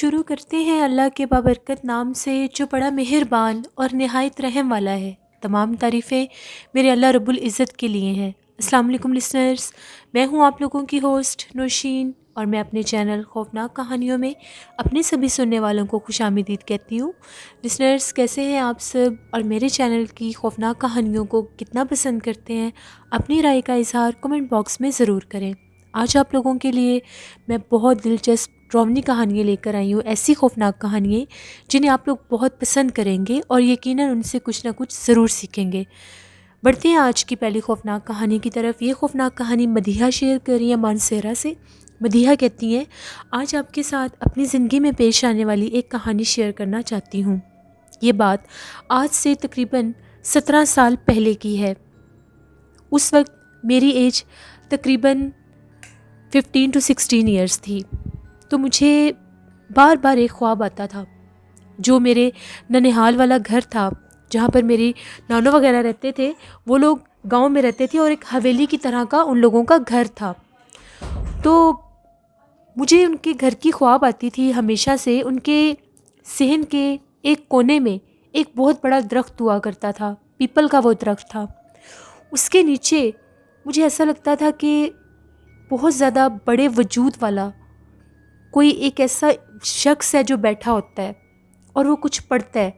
شروع کرتے ہیں اللہ کے بابرکت نام سے جو بڑا مہربان اور نہایت رحم والا ہے۔ تمام تعریفیں میرے اللہ رب العزت کے لیے ہیں۔ السلام علیکم لسنرز، میں ہوں آپ لوگوں کی ہوسٹ نوشین، اور میں اپنے چینل خوفناک کہانیوں میں اپنے سبھی سننے والوں کو خوش آمدید کہتی ہوں۔ لسنرز، کیسے ہیں آپ سب، اور میرے چینل کی خوفناک کہانیوں کو کتنا پسند کرتے ہیں؟ اپنی رائے کا اظہار کمنٹ باکس میں ضرور کریں۔ آج آپ لوگوں کے لیے میں بہت دلچسپ ڈرامنی کہانیاں لے کر آئی ہوں، ایسی خوفناک کہانیاں جنہیں آپ لوگ بہت پسند کریں گے اور یقیناً ان سے کچھ نہ کچھ ضرور سیکھیں گے۔ بڑھتے ہیں آج کی پہلی خوفناک کہانی کی طرف۔ یہ خوفناک کہانی مدیحہ شیئر کر رہی ہیں مانسہرہ سے۔ مدیحہ کہتی ہیں، آج آپ کے ساتھ اپنی زندگی میں پیش آنے والی ایک کہانی شیئر کرنا چاہتی ہوں۔ یہ بات آج سے تقریباً 17 سال پہلے کی ہے۔ اس وقت میری ایج تقریباً 15 to 16 ایئرس تھی، تو مجھے بار بار ایک خواب آتا تھا۔ جو میرے ننہال والا گھر تھا جہاں پر میری نانو وغیرہ رہتے تھے، وہ لوگ گاؤں میں رہتے تھے اور ایک حویلی کی طرح کا ان لوگوں کا گھر تھا۔ تو مجھے ان کے گھر کی خواب آتی تھی ہمیشہ سے۔ ان کے صحن کے ایک کونے میں ایک بہت بڑا درخت ہوا کرتا تھا، پیپل کا وہ درخت تھا۔ اس کے نیچے مجھے ایسا لگتا تھا کہ بہت زیادہ بڑے وجود والا کوئی ایک ایسا شخص ہے جو بیٹھا ہوتا ہے اور وہ کچھ پڑھتا ہے۔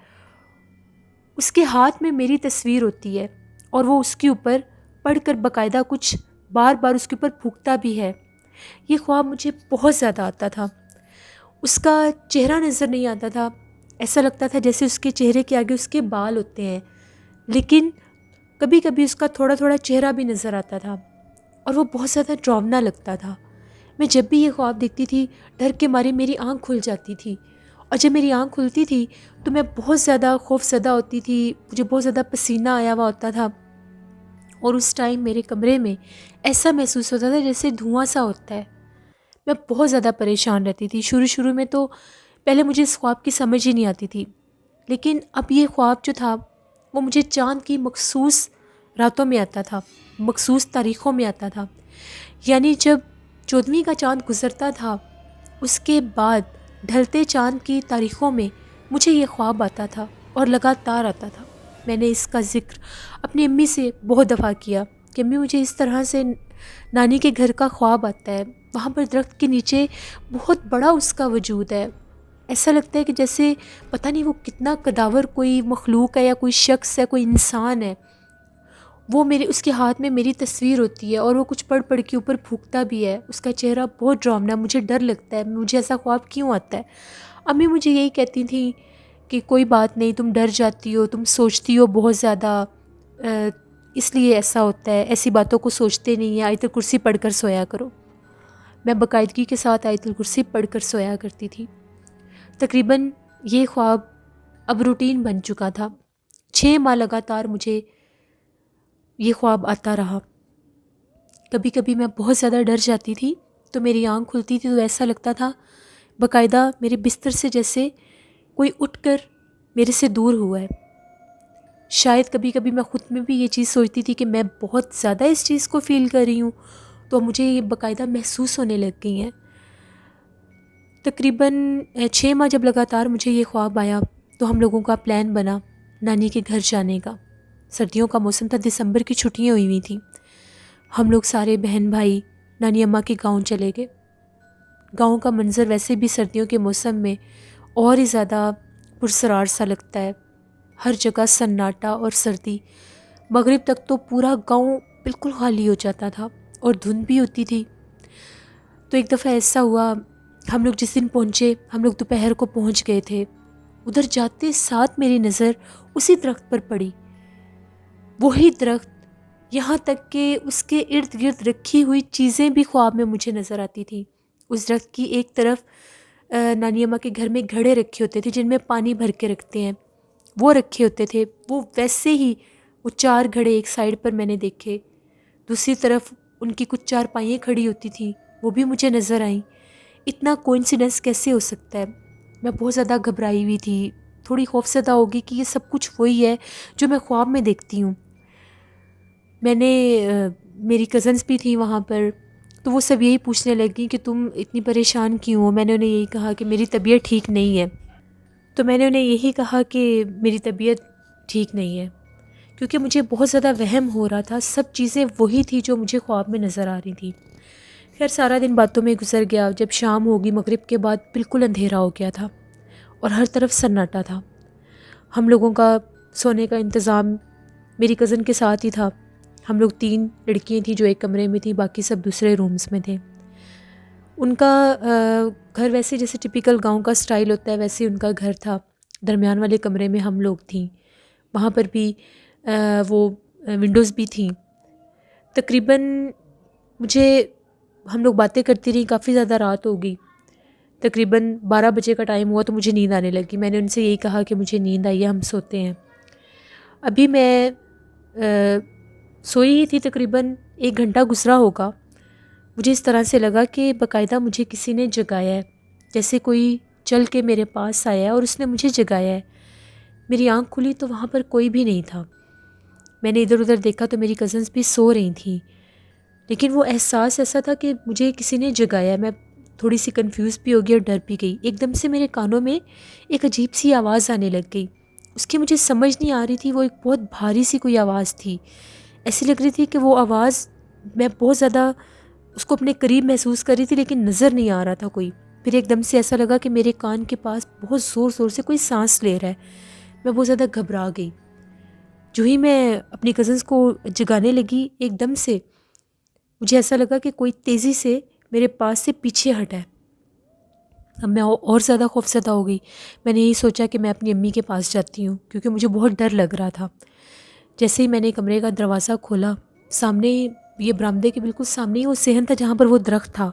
اس کے ہاتھ میں میری تصویر ہوتی ہے اور وہ اس کے اوپر پڑھ کر باقاعدہ کچھ بار بار اس کے اوپر پھونکتا بھی ہے۔ یہ خواب مجھے بہت زیادہ آتا تھا۔ اس کا چہرہ نظر نہیں آتا تھا، ایسا لگتا تھا جیسے اس کے چہرے کے آگے اس کے بال ہوتے ہیں، لیکن کبھی کبھی اس کا تھوڑا تھوڑا چہرہ بھی نظر آتا تھا اور وہ بہت زیادہ ڈراؤنا لگتا تھا۔ میں جب بھی یہ خواب دیکھتی تھی، ڈر کے مارے میری آنکھ کھل جاتی تھی، اور جب میری آنکھ کھلتی تھی تو میں بہت زیادہ خوف زدہ ہوتی تھی، مجھے بہت زیادہ پسینہ آیا ہوا ہوتا تھا، اور اس ٹائم میرے کمرے میں ایسا محسوس ہوتا تھا جیسے دھواں سا ہوتا ہے۔ میں بہت زیادہ پریشان رہتی تھی۔ شروع میں تو پہلے مجھے اس خواب کی سمجھ ہی نہیں آتی تھی، لیکن اب یہ خواب جو تھا وہ مجھے چاند کی مخصوص راتوں میں آتا تھا، مخصوص تاریخوں میں آتا تھا۔ یعنی جب 14ویں کا چاند گزرتا تھا، اس کے بعد ڈھلتے چاند کی تاریخوں میں مجھے یہ خواب آتا تھا اور لگاتار آتا تھا۔ میں نے اس کا ذکر اپنی امی سے بہت دفعہ کیا کہ امی مجھے اس طرح سے نانی کے گھر کا خواب آتا ہے، وہاں پر درخت کے نیچے بہت بڑا اس کا وجود ہے، ایسا لگتا ہے کہ جیسے پتہ نہیں وہ کتنا قداور کوئی مخلوق ہے یا کوئی شخص ہے، کوئی انسان ہے۔ وہ اس کے ہاتھ میں میری تصویر ہوتی ہے اور وہ کچھ پڑھ کے اوپر پھونکتا بھی ہے۔ اس کا چہرہ بہت ڈراؤنا، مجھے ڈر لگتا ہے، مجھے ایسا خواب کیوں آتا ہے؟ امی مجھے یہی کہتی تھیں کہ کوئی بات نہیں، تم ڈر جاتی ہو، تم سوچتی ہو بہت زیادہ، اس لیے ایسا ہوتا ہے، ایسی باتوں کو سوچتے نہیں ہیں، آیت الکرسی پڑھ کر سویا کرو۔ میں باقاعدگی کے ساتھ آیت الکرسی پڑھ کر سویا کرتی تھی۔ تقریباً یہ خواب اب روٹین بن چکا تھا۔ 6 ماہ لگاتار مجھے یہ خواب آتا رہا۔ کبھی کبھی میں بہت زیادہ ڈر جاتی تھی تو میری آنکھ کھلتی تھی تو ایسا لگتا تھا باقاعدہ میرے بستر سے جیسے کوئی اٹھ کر میرے سے دور ہوا ہے۔ شاید کبھی کبھی میں خود میں بھی یہ چیز سوچتی تھی کہ میں بہت زیادہ اس چیز کو فیل کر رہی ہوں، تو مجھے یہ باقاعدہ محسوس ہونے لگ گئی ہیں۔ تقریباً 6 ماہ جب لگاتار مجھے یہ خواب آیا تو ہم لوگوں کا پلان بنا نانی کے گھر جانے کا۔ سردیوں کا موسم تھا، دسمبر کی چھٹیاں ہوئی تھیں۔ ہم لوگ سارے بہن بھائی نانی اماں کے گاؤں چلے گئے۔ گاؤں کا منظر ویسے بھی سردیوں کے موسم میں اور ہی زیادہ پرسرار سا لگتا ہے، ہر جگہ سناٹا اور سردی۔ مغرب تک تو پورا گاؤں بالکل خالی ہو جاتا تھا اور دھند بھی ہوتی تھی۔ تو ایک دفعہ ایسا ہوا، ہم لوگ جس دن پہنچے، ہم لوگ دوپہر کو پہنچ گئے تھے۔ ادھر جاتے ساتھ میری نظر اسی درخت پر پڑی، وہی درخت، یہاں تک کہ اس کے ارد گرد رکھی ہوئی چیزیں بھی خواب میں مجھے نظر آتی تھیں۔ اس درخت کی ایک طرف نانی اماں کے گھر میں گھڑے رکھے ہوتے تھے جن میں پانی بھر کے رکھتے ہیں، وہ رکھے ہوتے تھے، وہ ویسے ہی وہ 4 گھڑے ایک سائڈ پر میں نے دیکھے۔ دوسری طرف ان کی کچھ 4 پائیں کھڑی ہوتی تھیں، وہ بھی مجھے نظر آئیں۔ اتنا کوئنسیڈنس کیسے ہو سکتا ہے؟ میں بہت زیادہ گھبرائی ہوئی تھی، تھوڑی خوفزدہ ہوگی کہ یہ سب کچھ وہی ہے جو میں خواب میں دیکھتی ہوں۔ میں نے میری کزنس بھی تھیں وہاں پر، تو وہ سب یہی پوچھنے لگیں کہ تم اتنی پریشان کیوں ہو. میں نے انہیں یہی کہا کہ میری طبیعت ٹھیک نہیں ہے. تو میں نے انہیں یہی کہا کہ میری طبیعت ٹھیک نہیں ہے، کیونکہ مجھے بہت زیادہ وہم ہو رہا تھا. سب چیزیں وہی تھی جو مجھے خواب میں نظر آ رہی تھیں. خیر سارا دن باتوں میں گزر گیا. جب شام ہوگی، مغرب کے بعد بالکل اندھیرا ہو گیا تھا اور ہر طرف سناٹا تھا. ہم لوگوں کا سونے کا انتظام میری کزن کے ساتھ ہی تھا. ہم لوگ 3 لڑکیاں تھیں جو ایک کمرے میں تھیں، باقی سب دوسرے رومز میں تھے. ان کا گھر ویسے جیسے ٹپیکل گاؤں کا سٹائل ہوتا ہے ویسے ان کا گھر تھا. درمیان والے کمرے میں ہم لوگ تھیں. وہاں پر بھی وہ ونڈوز بھی تھیں. تقریباً ہم لوگ باتیں کرتی رہیں. کافی زیادہ رات ہو گئی. تقریباً 12 بجے کا ٹائم ہوا تو مجھے نیند آنے لگی. میں نے ان سے یہی کہا کہ مجھے نیند آئی ہے، ہم سوتے ہیں. ابھی میں سوئی ہی تھی، تقریباً 1 گھنٹہ گزرا ہوگا. مجھے اس طرح سے لگا کہ باقاعدہ مجھے کسی نے جگایا ہے، جیسے کوئی چل کے میرے پاس آیا ہے اور اس نے مجھے جگایا ہے. میری آنکھ کھلی تو وہاں پر کوئی بھی نہیں تھا. میں نے ادھر ادھر دیکھا تو میری کزنس بھی سو رہی تھیں، لیکن وہ احساس ایسا تھا کہ مجھے کسی نے جگایا ہے. میں تھوڑی سی کنفیوز بھی ہو گئی اور ڈر بھی گئی. ایک دم سے میرے کانوں میں ایک عجیب سی آواز آنے لگ گئی. اس کی مجھے سمجھ نہیں آ رہی تھی. وہ ایک بہت بھاری سی کوئی آواز تھی. ایسی لگ رہی تھی کہ وہ آواز میں بہت زیادہ اس کو اپنے قریب محسوس کر رہی تھی، لیکن نظر نہیں آ رہا تھا کوئی. پھر ایک دم سے ایسا لگا کہ میرے کان کے پاس بہت زور زور سے کوئی سانس لے رہا ہے. میں بہت زیادہ گھبرا گئی. جو ہی میں اپنی کزنس کو جگانے لگی، ایک دم سے مجھے ایسا لگا کہ کوئی تیزی سے میرے پاس سے پیچھے ہٹا ہے. اب میں اور زیادہ خوفزدہ ہو گئی. میں نے یہی سوچا کہ میں اپنی امی کے پاس جاتی ہوں، کیونکہ مجھے بہت ڈر لگ رہا تھا. جیسے ہی میں نے کمرے کا دروازہ کھولا، سامنے یہ برآمدے کے بالکل سامنے ہی وہ صحن تھا جہاں پر وہ درخت تھا.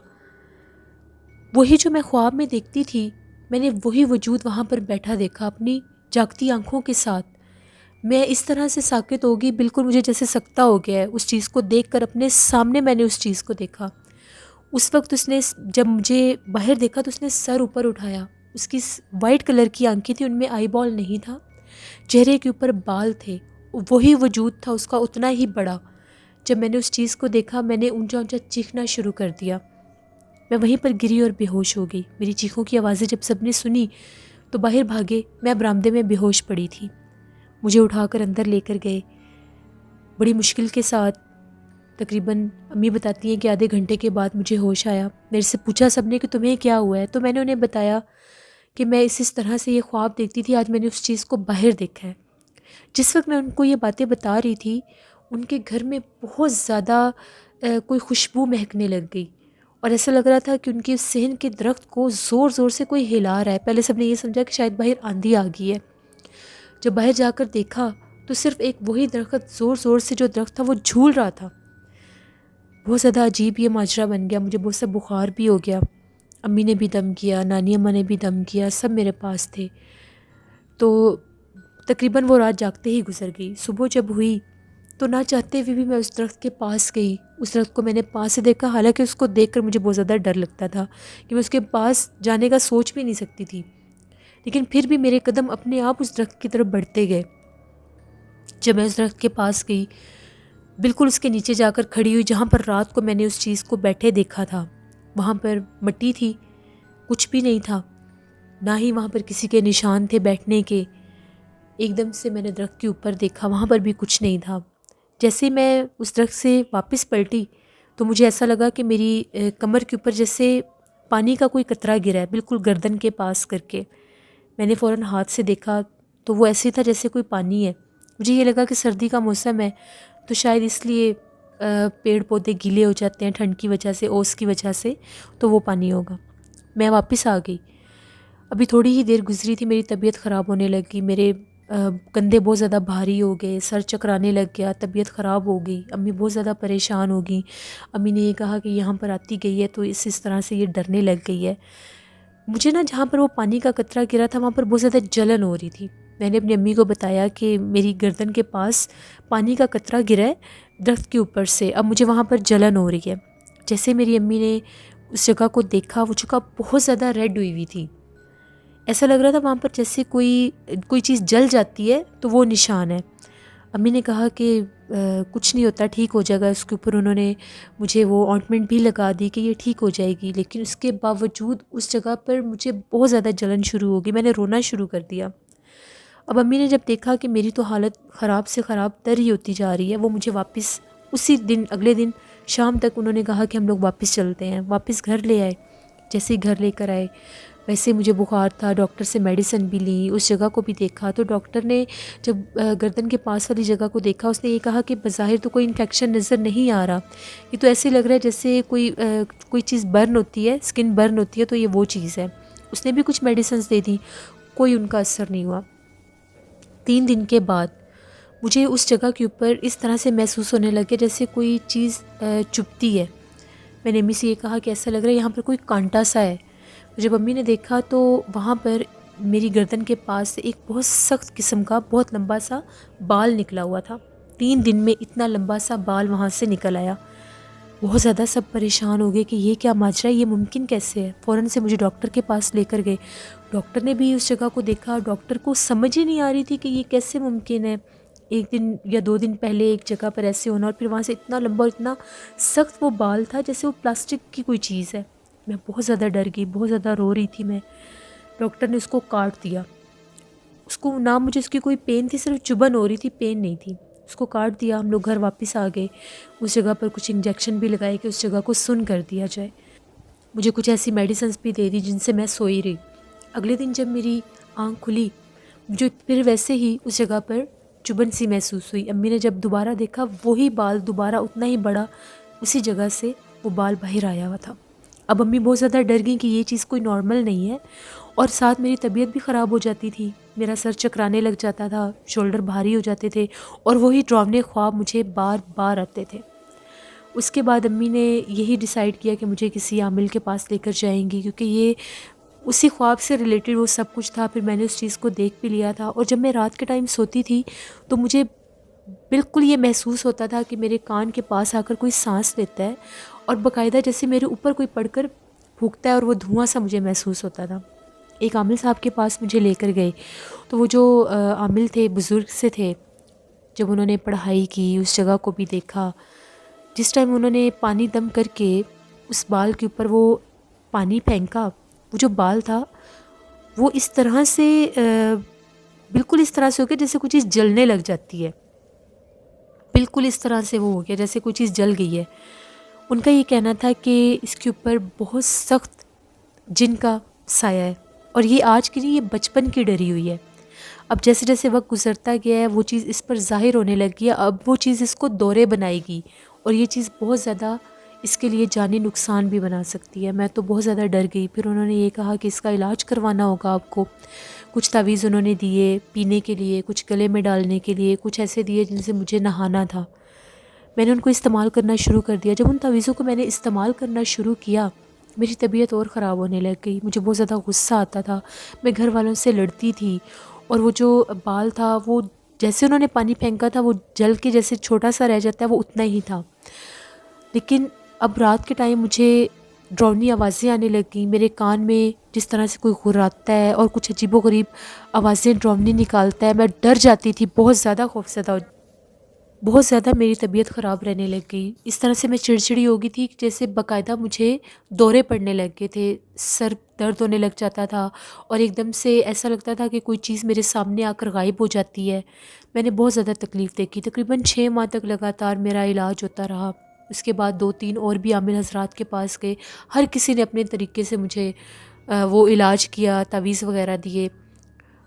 وہی جو میں خواب میں دیکھتی تھی، میں نے وہی وجود وہاں پر بیٹھا دیکھا اپنی جاگتی آنکھوں کے ساتھ. میں اس طرح سے ساکت ہو گئی، بالکل مجھے جیسے سکتہ ہو گیا ہے. اس چیز کو دیکھ کر اپنے سامنے میں نے اس چیز کو دیکھا. اس وقت اس نے جب مجھے باہر دیکھا تو اس نے سر اوپر اٹھایا. اس کی وائٹ کلر کی آنکھیں تھیں، ان میں آئی بال نہیں تھا. چہرے کے اوپر بال تھے. وہی وجود تھا اس کا، اتنا ہی بڑا. جب میں نے اس چیز کو دیکھا، میں نے اونچا اونچا چیخنا شروع کر دیا. میں وہیں پر گری اور بے ہوش ہو گئی. میری چیخوں کی آوازیں جب سب نے سنی تو باہر بھاگے. میں برآمدے میں بے ہوش پڑی تھی. مجھے اٹھا کر اندر لے کر گئے بڑی مشکل کے ساتھ. تقریباً امی بتاتی ہیں کہ آدھے گھنٹے کے بعد مجھے ہوش آیا. میرے سے پوچھا سب نے کہ تمہیں کیا ہوا ہے، تو میں نے انہیں بتایا کہ میں اس طرح سے یہ خواب دیکھتی تھی. آج میں نے اس چیز کو باہر دیکھا ہے. جس وقت میں ان کو یہ باتیں بتا رہی تھی، ان کے گھر میں بہت زیادہ کوئی خوشبو مہکنے لگ گئی، اور ایسا لگ رہا تھا کہ ان کے صحن کے درخت کو زور زور سے کوئی ہلا رہا ہے. پہلے سب نے یہ سمجھا کہ شاید باہر آندھی آ گئی ہے. جب باہر جا کر دیکھا تو صرف ایک وہی درخت زور زور سے جو درخت تھا وہ جھول رہا تھا. بہت زیادہ عجیب یہ ماجرا بن گیا. مجھے بہت سا بخار بھی ہو گیا. امی نے بھی دم کیا، نانی اماں نے بھی دم کیا، سب میرے پاس تھے. تو تقریباً وہ رات جاگتے ہی گزر گئی. صبح جب ہوئی تو نہ چاہتے ہوئے بھی میں اس درخت کے پاس گئی. اس درخت کو میں نے پاس سے دیکھا، حالانکہ اس کو دیکھ کر مجھے بہت زیادہ ڈر لگتا تھا کہ میں اس کے پاس جانے کا سوچ بھی نہیں سکتی تھی. لیکن پھر بھی میرے قدم اپنے آپ اس درخت کی طرف بڑھتے گئے. جب میں اس درخت کے پاس گئی، بالکل اس کے نیچے جا کر کھڑی ہوئی جہاں پر رات کو میں نے اس چیز کو بیٹھے دیکھا تھا. وہاں پر مٹی تھی، کچھ بھی نہیں تھا، نہ ہی وہاں پر کسی کے نشان تھے بیٹھنے کے. ایک دم سے میں نے درخت کے اوپر دیکھا، وہاں پر بھی کچھ نہیں تھا. جیسے میں اس درخت سے واپس پلٹی تو مجھے ایسا لگا کہ میری کمر کے اوپر جیسے پانی کا کوئی قطرہ گرا ہے، بالکل گردن کے پاس کر کے. میں نے فوراً ہاتھ سے دیکھا تو وہ ایسے تھا جیسے کوئی پانی ہے. مجھے یہ لگا کہ سردی کا موسم ہے تو شاید اس لیے پیڑ پودے گیلے ہو جاتے ہیں ٹھنڈ کی وجہ سے، اوس کی وجہ سے، تو وہ پانی ہوگا. میں واپس آ گئی. ابھی تھوڑی ہی دیر گزری تھی، میری طبیعت خراب ہونے لگی. میرے کندھے بہت زیادہ بھاری ہو گئے، سر چکرانے لگ گیا، طبیعت خراب ہو گئی. امی بہت زیادہ پریشان ہو گئیں. امی نے یہ کہا کہ یہاں پر آتی گئی ہے تو اس طرح سے یہ ڈرنے لگ گئی ہے. مجھے نا جہاں پر وہ پانی کا قطرہ گرا تھا وہاں پر بہت زیادہ جلن ہو رہی تھی. میں نے اپنی امی کو بتایا کہ میری گردن کے پاس پانی کا قطرہ گرا ہے درخت کے اوپر سے، اب مجھے وہاں پر جلن ہو رہی ہے. جیسے میری امی نے اس جگہ کو دیکھا، وہ جگہ بہت زیادہ ریڈ ہوئی ہوئی تھی. ایسا لگ رہا تھا وہاں پر جیسے کوئی چیز جل جاتی ہے تو وہ نشان ہے. امی نے کہا کہ کچھ نہیں ہوتا، ٹھیک ہو جائے گا. اس کے اوپر انہوں نے مجھے وہ آئنٹمنٹ بھی لگا دی کہ یہ ٹھیک ہو جائے گی، لیکن اس کے باوجود اس جگہ پر مجھے بہت زیادہ جلن شروع ہو گئی. میں نے رونا شروع کر دیا. اب امی نے جب دیکھا کہ میری تو حالت خراب سے خراب تر ہی ہوتی جا رہی ہے، وہ مجھے واپس اسی دن اگلے دن شام تک انہوں نے کہا کہ ہم لوگ واپس چلتے ہیں. واپس گھر لے آئے. جیسے ہی گھر لے کر آئے ویسے مجھے بخار تھا، ڈاکٹر سے میڈیسن بھی لی، اس جگہ کو بھی دیکھا. تو ڈاکٹر نے جب گردن کے پاس والی جگہ کو دیکھا، اس نے یہ کہا کہ بظاہر تو کوئی انفیکشن نظر نہیں آ رہا، یہ تو ایسے لگ رہا ہے جیسے کوئی چیز برن ہوتی ہے، اسکن برن ہوتی ہے، تو یہ وہ چیز ہے. اس نے بھی کچھ میڈیسنز دے دی، کوئی ان کا اثر نہیں ہوا. 3 دن کے بعد مجھے اس جگہ کے اوپر اس طرح سے محسوس ہونے لگے جیسے کوئی چیز چبھتی ہے. میں نے امی سے یہ کہا کہ ایسا لگ رہا ہے یہاں پر کوئی کانٹا سا ہے. جب امی نے دیکھا تو وہاں پر میری گردن کے پاس سے ایک بہت سخت قسم کا بہت لمبا سا بال نکلا ہوا تھا. 3 دن میں اتنا لمبا سا بال وہاں سے نکل آیا. بہت زیادہ سب پریشان ہو گئے کہ یہ کیا ماجرا ہے، یہ ممکن کیسے ہے. فوراً سے مجھے ڈاکٹر کے پاس لے کر گئے. ڈاکٹر نے بھی اس جگہ کو دیکھا. ڈاکٹر کو سمجھ ہی نہیں آ رہی تھی کہ یہ کیسے ممکن ہے، 1 دن یا 2 دن پہلے ایک جگہ پر ایسے ہونا اور پھر وہاں سے اتنا لمبا اور اتنا سخت وہ بال تھا جیسے وہ پلاسٹک کی کوئی چیز ہے. میں بہت زیادہ ڈر گئی، بہت زیادہ رو رہی تھی میں. ڈاکٹر نے اس کو کاٹ دیا. اس کو نہ مجھے اس کی کوئی پین تھی، صرف چبھن ہو رہی تھی، پین نہیں تھی. اس کو کاٹ دیا. ہم لوگ گھر واپس آ گئے. اس جگہ پر کچھ انجیکشن بھی لگائے کہ اس جگہ کو سن کر دیا جائے. مجھے کچھ ایسی میڈیسنز بھی دے دی جن سے میں سوئی رہی. اگلے دن جب میری آنکھ کھلی مجھے پھر ویسے ہی اس جگہ پر چبھن سی محسوس ہوئی. امی نے جب دوبارہ دیکھا وہی بال دوبارہ اتنا ہی بڑا اسی جگہ سے وہ بال باہر آیا ہوا تھا. اب امی بہت زیادہ ڈر گئیں کہ یہ چیز کوئی نارمل نہیں ہے، اور ساتھ میری طبیعت بھی خراب ہو جاتی تھی. میرا سر چکرانے لگ جاتا تھا، شولڈر بھاری ہو جاتے تھے، اور وہی ڈراؤنے خواب مجھے بار بار آتے تھے. اس کے بعد امی نے یہی ڈیسائیڈ کیا کہ مجھے کسی عامل کے پاس لے کر جائیں گی، کیونکہ یہ اسی خواب سے ریلیٹڈ وہ سب کچھ تھا. پھر میں نے اس چیز کو دیکھ بھی لیا تھا. اور جب میں رات کے ٹائم سوتی تھی تو مجھے بالکل یہ محسوس ہوتا تھا کہ میرے کان کے پاس آ کر کوئی سانس لیتا ہے، اور باقاعدہ جیسے میرے اوپر کوئی پڑھ کر پھونکتا ہے، اور وہ دھواں سا مجھے محسوس ہوتا تھا. ایک عامل صاحب کے پاس مجھے لے کر گئے. تو وہ جو عامل تھے بزرگ سے تھے. جب انہوں نے پڑھائی کی، اس جگہ کو بھی دیکھا، جس ٹائم انہوں نے پانی دم کر کے اس بال کے اوپر وہ پانی پھینکا، وہ جو بال تھا وہ اس طرح سے بالکل اس طرح سے ہو گیا جیسے کوئی چیز جلنے لگ جاتی ہے. بالکل اس طرح سے وہ ہو گیا جیسے کوئی چیز جل گئی ہے. ان کا یہ کہنا تھا کہ اس کے اوپر بہت سخت جن کا سایہ ہے، اور یہ آج کی نہیں، یہ بچپن کی ڈری ہوئی ہے. اب جیسے جیسے وقت گزرتا گیا ہے وہ چیز اس پر ظاہر ہونے لگی ہے. اب وہ چیز اس کو دورے بنائے گی، اور یہ چیز بہت زیادہ اس کے لیے جانی نقصان بھی بنا سکتی ہے. میں تو بہت زیادہ ڈر گئی. پھر انہوں نے یہ کہا کہ اس کا علاج کروانا ہوگا آپ کو. کچھ تعویذ انہوں نے دیے پینے کے لیے، کچھ گلے میں ڈالنے کے لیے، کچھ ایسے دیے جن سے مجھے نہانا تھا. میں نے ان کو استعمال کرنا شروع کر دیا. جب ان تعویذوں کو میں نے استعمال کرنا شروع کیا میری طبیعت اور خراب ہونے لگ گئی. مجھے بہت زیادہ غصہ آتا تھا، میں گھر والوں سے لڑتی تھی. اور وہ جو بال تھا وہ جیسے انہوں نے پانی پھینکا تھا وہ جل کے جیسے چھوٹا سا رہ جاتا ہے وہ اتنا ہی تھا. لیکن اب رات کے ٹائم مجھے ڈراؤنی آوازیں آنے لگیں. میرے کان میں جس طرح سے کوئی غراتا ہے اور کچھ عجیب و غریب آوازیں ڈراؤنی نکالتا ہے. میں ڈر جاتی تھی، بہت زیادہ خوفزدہ، بہت زیادہ میری طبیعت خراب رہنے لگ گئی. اس طرح سے میں چڑچڑی ہو گئی تھی جیسے باقاعدہ مجھے دورے پڑنے لگ گئے تھے، سر درد ہونے لگ جاتا تھا، اور ایک دم سے ایسا لگتا تھا کہ کوئی چیز میرے سامنے آ کر غائب ہو جاتی ہے. میں نے بہت زیادہ تکلیف دیکھی. تقریباً 6 ماہ تک لگاتار میرا علاج ہوتا رہا. اس کے بعد 2-3 اور بھی عامل حضرات کے پاس گئے. ہر کسی نے اپنے طریقے سے مجھے وہ علاج کیا، تعویذ وغیرہ دیے.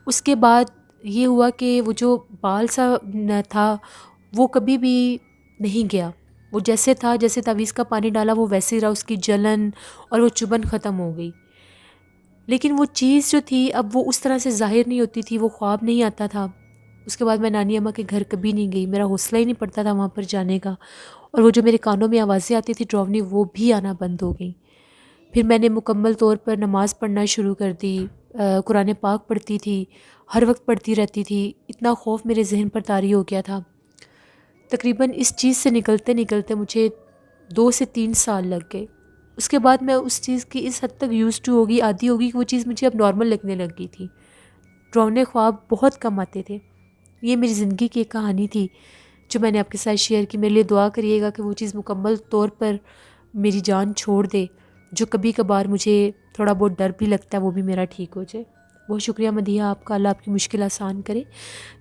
اس کے بعد یہ ہوا کہ وہ جو بال سا تھا وہ کبھی بھی نہیں گیا. وہ جیسے تھا، جیسے تعویذ کا پانی ڈالا وہ ویسے ہی رہا. اس کی جلن اور وہ چبھن ختم ہو گئی. لیکن وہ چیز جو تھی اب وہ اس طرح سے ظاہر نہیں ہوتی تھی، وہ خواب نہیں آتا تھا. اس کے بعد میں نانی اماں کے گھر کبھی نہیں گئی. میرا حوصلہ ہی نہیں پڑتا تھا وہاں پر جانے کا. اور وہ جو میرے کانوں میں آوازیں آتی تھی ڈراؤنی وہ بھی آنا بند ہو گئیں. پھر میں نے مکمل طور پر نماز پڑھنا شروع کر دی. قرآن پاک پڑھتی تھی، ہر وقت پڑھتی رہتی تھی. اتنا خوف میرے ذہن پر طاری ہو گیا تھا. تقریباً اس چیز سے نکلتے نکلتے مجھے 2 سے 3 سال لگ گئے. اس کے بعد میں اس چیز کی اس حد تک یوز ٹو ہوگی، عادی ہوگی کہ وہ چیز مجھے اب نارمل لگنے لگ گئی تھی. ڈراؤنے خواب بہت کم آتے تھے. یہ میری زندگی کی ایک کہانی تھی جو میں نے آپ کے ساتھ شیئر کی. میرے لیے دعا کریے گا کہ وہ چیز مکمل طور پر میری جان چھوڑ دے. جو کبھی کبھار مجھے تھوڑا بہت ڈر بھی لگتا ہے وہ بھی میرا ٹھیک ہو جائے. بہت شکریہ مدیحہ آپ کا. اللہ آپ کی مشکل آسان کرے.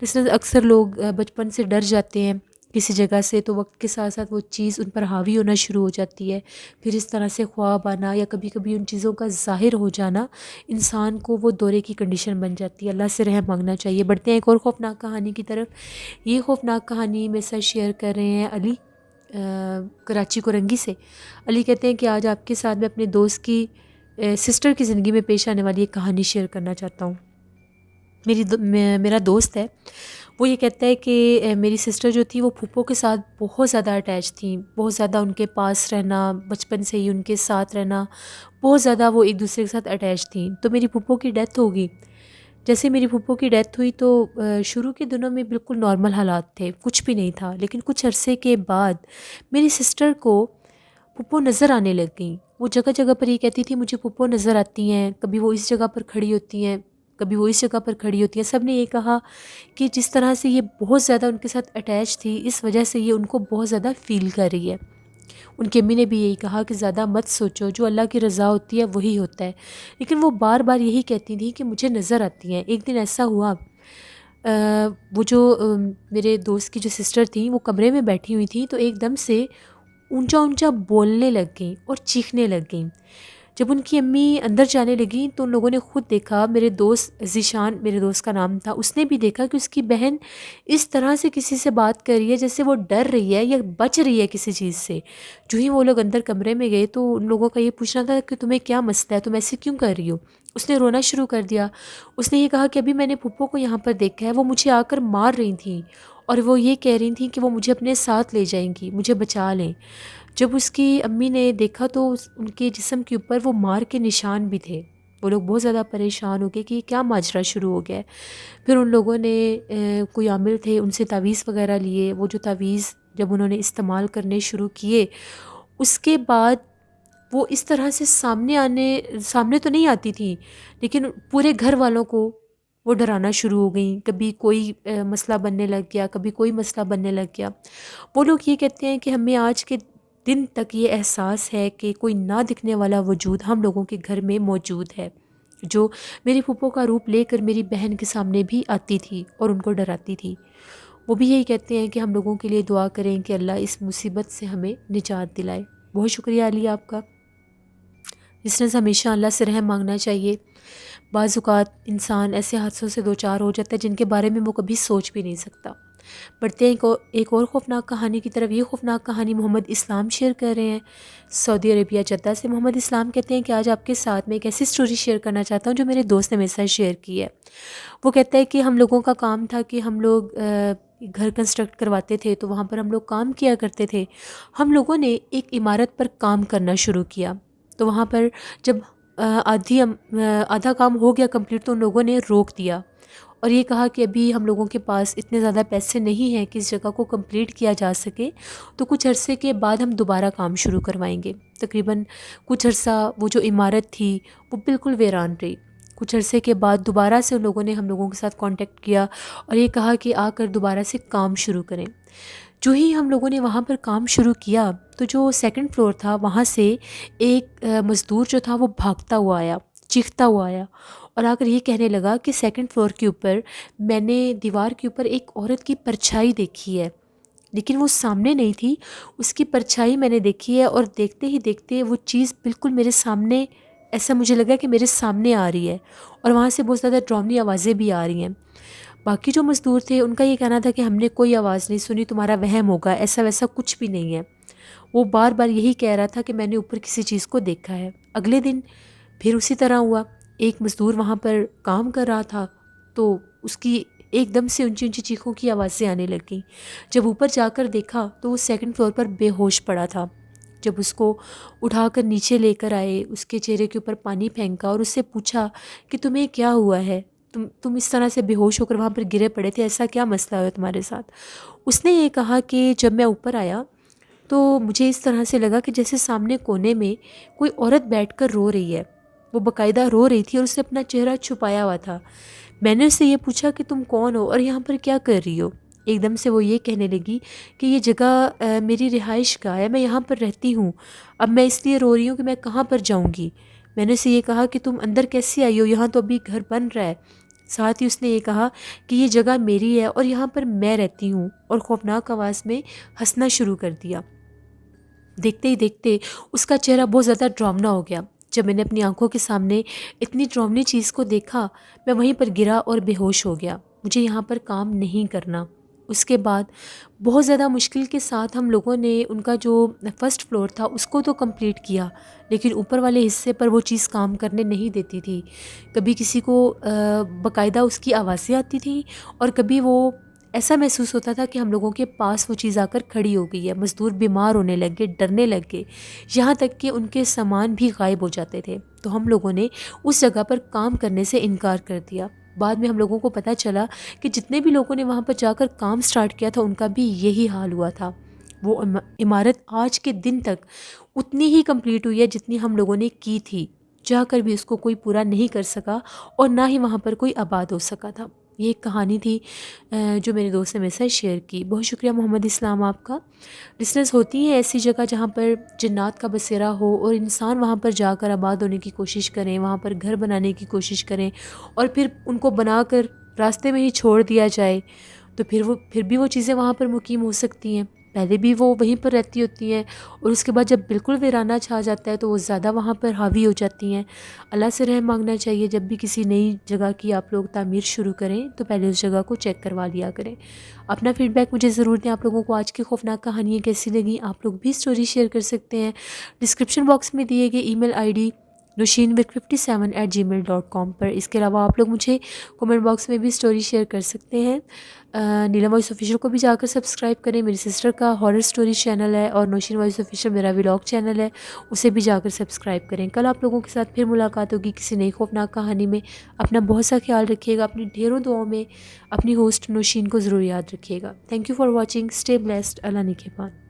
جس طرح اکثر لوگ بچپن سے ڈر جاتے ہیں کسی جگہ سے، تو وقت کے ساتھ ساتھ وہ چیز ان پر حاوی ہونا شروع ہو جاتی ہے. پھر اس طرح سے خواب آنا یا کبھی کبھی ان چیزوں کا ظاہر ہو جانا انسان کو وہ دورے کی کنڈیشن بن جاتی ہے. اللہ سے رحم مانگنا چاہیے. بڑھتے ہیں ایک اور خوفناک کہانی کی طرف. یہ خوفناک کہانی میرے ساتھ شیئر کر رہے ہیں علی کراچی کرنگی سے. علی کہتے ہیں کہ آج آپ کے ساتھ میں اپنے دوست کی سسٹر کی زندگی میں پیش آنے والی ایک کہانی شیئر کرنا چاہتا ہوں. میرا دوست ہے، وہ یہ کہتا ہے کہ میری سسٹر جو تھی وہ پھپھو کے ساتھ بہت زیادہ اٹیچ تھیں، بہت زیادہ ان کے پاس رہنا، بچپن سے ہی ان کے ساتھ رہنا، بہت زیادہ وہ ایک دوسرے کے ساتھ اٹیچ تھیں. تو میری پھپھو کی ڈیتھ ہو گئی. جیسے میری پھپھو کی ڈیتھ ہوئی تو شروع کے دنوں میں بالکل نارمل حالات تھے، کچھ بھی نہیں تھا. لیکن کچھ عرصے کے بعد میری سسٹر کو پھپھو نظر آنے لگ گئیں. وہ جگہ جگہ پر یہ کہتی تھی مجھے پھپھو نظر آتی ہیں، کبھی وہ اس جگہ پر کھڑی ہوتی ہیں، کبھی وہ اس جگہ پر کھڑی ہوتی ہیں. سب نے یہ کہا کہ جس طرح سے یہ بہت زیادہ ان کے ساتھ اٹیچ تھی، اس وجہ سے یہ ان کو بہت زیادہ فیل کر رہی ہے. ان کی امی نے بھی یہی کہا کہ زیادہ مت سوچو، جو اللہ کی رضا ہوتی ہے وہی ہوتا ہے. لیکن وہ بار بار یہی کہتی تھیں کہ مجھے نظر آتی ہیں. ایک دن ایسا ہوا، وہ جو میرے دوست کی جو سسٹر تھیں وہ کمرے میں بیٹھی ہوئی تھیں تو ایک دم سے اونچا اونچا بولنے لگ گئیں اور چیخنے لگ گئیں. جب ان کی امی اندر جانے لگیں تو ان لوگوں نے خود دیکھا، میرے دوست ذیشان میرے دوست کا نام تھا، اس نے بھی دیکھا کہ اس کی بہن اس طرح سے کسی سے بات کر رہی ہے جیسے وہ ڈر رہی ہے یا بچ رہی ہے کسی چیز سے. جو ہی وہ لوگ اندر کمرے میں گئے تو ان لوگوں کا یہ پوچھنا تھا کہ تمہیں کیا مسئلہ ہے، تم ایسے کیوں کر رہی ہو. اس نے رونا شروع کر دیا. اس نے یہ کہا کہ ابھی میں نے پھپھو کو یہاں پر دیکھا ہے، وہ مجھے آ کر مار رہی تھیں اور وہ یہ کہہ رہی تھیں کہ وہ مجھے اپنے ساتھ لے جائیں گی، مجھے بچا لیں. جب اس کی امی نے دیکھا تو ان کے جسم کے اوپر وہ مار کے نشان بھی تھے. وہ لوگ بہت زیادہ پریشان ہو گئے کہ یہ کیا ماجرا شروع ہو گیا ہے. پھر ان لوگوں نے کوئی عامل تھے ان سے تعویذ وغیرہ لیے. وہ جو تعویذ جب انہوں نے استعمال کرنے شروع کیے اس کے بعد وہ اس طرح سے سامنے تو نہیں آتی تھیں لیکن پورے گھر والوں کو وہ ڈرانا شروع ہو گئیں. کبھی کوئی مسئلہ بننے لگ گیا، کبھی کوئی مسئلہ بننے لگ گیا. وہ لوگ یہ کہتے ہیں کہ ہمیں آج کے دن تک یہ احساس ہے کہ کوئی نہ دکھنے والا وجود ہم لوگوں کے گھر میں موجود ہے، جو میری پھپھو کا روپ لے کر میری بہن کے سامنے بھی آتی تھی اور ان کو ڈراتی تھی. وہ بھی یہی کہتے ہیں کہ ہم لوگوں کے لیے دعا کریں کہ اللہ اس مصیبت سے ہمیں نجات دلائے. بہت شکریہ علی آپ کا. اس نے ہمیشہ اللہ سے رحم مانگنا چاہیے. بعض اوقات انسان ایسے حادثوں سے دوچار ہو جاتا ہے جن کے بارے میں وہ کبھی سوچ بھی نہیں سکتا. بڑھتے ہیں ایک اور خوفناک کہانی کی طرف. یہ خوفناک کہانی محمد اسلام شیئر کر رہے ہیں سعودی عربیہ جدہ سے. محمد اسلام کہتے ہیں کہ آج آپ کے ساتھ میں ایک ایسی سٹوری شیئر کرنا چاہتا ہوں جو میرے دوست نے میرے ساتھ شیئر کی ہے. وہ کہتا ہے کہ ہم لوگوں کا کام تھا کہ ہم لوگ گھر کنسٹرکٹ کرواتے تھے تو وہاں پر ہم لوگ کام کیا کرتے تھے. ہم لوگوں نے ایک عمارت پر کام کرنا شروع کیا تو وہاں پر جب آدھا کام ہو گیا کمپلیٹ تو ان لوگوں نے روک دیا اور یہ کہا کہ ابھی ہم لوگوں کے پاس اتنے زیادہ پیسے نہیں ہیں کہ اس جگہ کو کمپلیٹ کیا جا سکے، تو کچھ عرصے کے بعد ہم دوبارہ کام شروع کروائیں گے. تقریباً کچھ عرصہ وہ جو عمارت تھی وہ بالکل ویران رہی. کچھ عرصے کے بعد دوبارہ سے ان لوگوں نے ہم لوگوں کے ساتھ کانٹیکٹ کیا اور یہ کہا کہ آ کر دوبارہ سے کام شروع کریں. جو ہی ہم لوگوں نے وہاں پر کام شروع کیا تو جو سیکنڈ فلور تھا وہاں سے ایک مزدور جو تھا وہ بھاگتا ہوا آیا، چیختا ہوا آیا اور آ کر یہ کہنے لگا کہ سیکنڈ فلور کے اوپر میں نے دیوار کے اوپر ایک عورت کی پرچھائی دیکھی ہے، لیکن وہ سامنے نہیں تھی، اس کی پرچھائی میں نے دیکھی ہے اور دیکھتے ہی دیکھتے وہ چیز بالکل میرے سامنے، ایسا مجھے لگا کہ میرے سامنے آ رہی ہے اور وہاں سے بہت زیادہ ڈراؤنی آوازیں بھی آ رہی ہیں. باقی جو مزدور تھے ان کا یہ کہنا تھا کہ ہم نے کوئی آواز نہیں سنی، تمہارا وہم ہوگا، ایسا ویسا کچھ بھی نہیں ہے. وہ بار بار یہی کہہ رہا تھا کہ میں نے اوپر کسی چیز کو دیکھا ہے. اگلے دن پھر اسی طرح ہوا. ایک مزدور وہاں پر کام کر رہا تھا تو اس کی ایک دم سے اونچی اونچی چیخوں کی آوازیں آنے لگ گئیں. جب اوپر جا کر دیکھا تو وہ سیکنڈ فلور پر بے ہوش پڑا تھا. جب اس کو اٹھا کر نیچے لے کر آئے، اس کے چہرے کے اوپر پانی پھینکا اور اس سے پوچھا کہ تمہیں کیا ہوا ہے، تم اس طرح سے بے ہوش ہو کر وہاں پر گرے پڑے تھے، ایسا کیا مسئلہ ہوا تمہارے ساتھ. اس نے یہ کہا کہ جب میں اوپر آیا تو مجھے اس طرح سے لگا کہ جیسے سامنے کونے میں کوئی عورت بیٹھ کر رو رہی ہے. وہ باقاعدہ رو رہی تھی اور اس نے اپنا چہرہ چھپایا ہوا تھا. میں نے اس سے یہ پوچھا کہ تم کون ہو اور یہاں پر کیا کر رہی ہو؟ ایک دم سے وہ یہ کہنے لگی کہ یہ جگہ میری رہائش کا ہے، میں یہاں پر رہتی ہوں، اب میں اس لیے رو رہی ہوں کہ میں کہاں پر جاؤں گی۔ میں نے اسے یہ کہا کہ تم اندر کیسے آئی ہو، یہاں تو ابھی گھر بن رہا ہے۔ ساتھ ہی اس نے یہ کہا کہ یہ جگہ میری ہے اور یہاں پر میں رہتی ہوں، اور خوفناک آواز میں ہنسنا شروع کر دیا۔ دیکھتے ہی دیکھتے اس کا چہرہ بہت زیادہ ڈراؤنا ہو گیا۔ جب میں نے اپنی آنکھوں کے سامنے اتنی ڈراؤنی چیز کو دیکھا، میں وہیں پر گرا اور بے ہوش ہو گیا۔ مجھے یہاں پر کام نہیں کرنا۔ اس کے بعد بہت زیادہ مشکل کے ساتھ ہم لوگوں نے ان کا جو فرسٹ فلور تھا اس کو تو کمپلیٹ کیا، لیکن اوپر والے حصے پر وہ چیز کام کرنے نہیں دیتی تھی۔ کبھی کسی کو باقاعدہ اس کی آوازیں آتی تھیں، اور کبھی وہ ایسا محسوس ہوتا تھا کہ ہم لوگوں کے پاس وہ چیز آ کر کھڑی ہو گئی ہے۔ مزدور بیمار ہونے لگے، ڈرنے لگے، یہاں تک کہ ان کے سامان بھی غائب ہو جاتے تھے۔ تو ہم لوگوں نے اس جگہ پر کام کرنے سے انکار کر دیا۔ بعد میں ہم لوگوں کو پتہ چلا کہ جتنے بھی لوگوں نے وہاں پر جا کر کام سٹارٹ کیا تھا ان کا بھی یہی حال ہوا تھا۔ وہ عمارت آج کے دن تک اتنی ہی کمپلیٹ ہوئی ہے جتنی ہم لوگوں نے کی تھی، جا کر بھی اس کو کوئی پورا نہیں کر سکا، اور نہ ہی وہاں پر کوئی آباد ہو سکا تھا۔ یہ ایک کہانی تھی جو میرے دوست نے میرے ساتھ شیئر کی۔ بہت شکریہ محمد اسلام آپ کا۔ لسنرز، ہوتی ہیں ایسی جگہ جہاں پر جنات کا بسیرا ہو اور انسان وہاں پر جا کر آباد ہونے کی کوشش کریں، وہاں پر گھر بنانے کی کوشش کریں، اور پھر ان کو بنا کر راستے میں ہی چھوڑ دیا جائے، تو پھر بھی وہ چیزیں وہاں پر مقیم ہو سکتی ہیں۔ پہلے بھی وہ وہیں پر رہتی ہوتی ہیں، اور اس کے بعد جب بالکل ویرانہ چھا جاتا ہے تو وہ زیادہ وہاں پر حاوی ہو جاتی ہیں۔ اللہ سے رحم مانگنا چاہیے، جب بھی کسی نئی جگہ کی آپ لوگ تعمیر شروع کریں تو پہلے اس جگہ کو چیک کروا لیا کریں۔ اپنا فیڈ بیک مجھے ضرور دیں، آپ لوگوں کو آج کی خوفناک کہانیاں کیسی لگیں۔ آپ لوگ بھی اسٹوری شیئر کر سکتے ہیں ڈسکرپشن باکس میں دیے گئے ای میل آئی ڈی noshinwirk57@gmail.com پر۔ اس کے علاوہ آپ لوگ مجھے کومنٹ باکس میں بھی اسٹوری شیئر کر سکتے ہیں۔ نیلم وائس آفیشیل کو بھی جا کر سبسکرائب کریں، میری سسٹر کا ہارر اسٹوری چینل ہے، اور نوشین وائس آفیشیل میرا ولاگ چینل ہے، اسے بھی جا کر سبسکرائب کریں۔ کل آپ لوگوں کے ساتھ پھر ملاقات ہوگی کسی نئی خوفناک کہانی میں۔ اپنا بہت سا خیال رکھیے گا، اپنی ڈھیروں دعاؤں میں اپنی ہوسٹ نوشین کو ضرور یاد رکھیے گا۔ Thank you for watching, stay blessed, اللہ نگہبان۔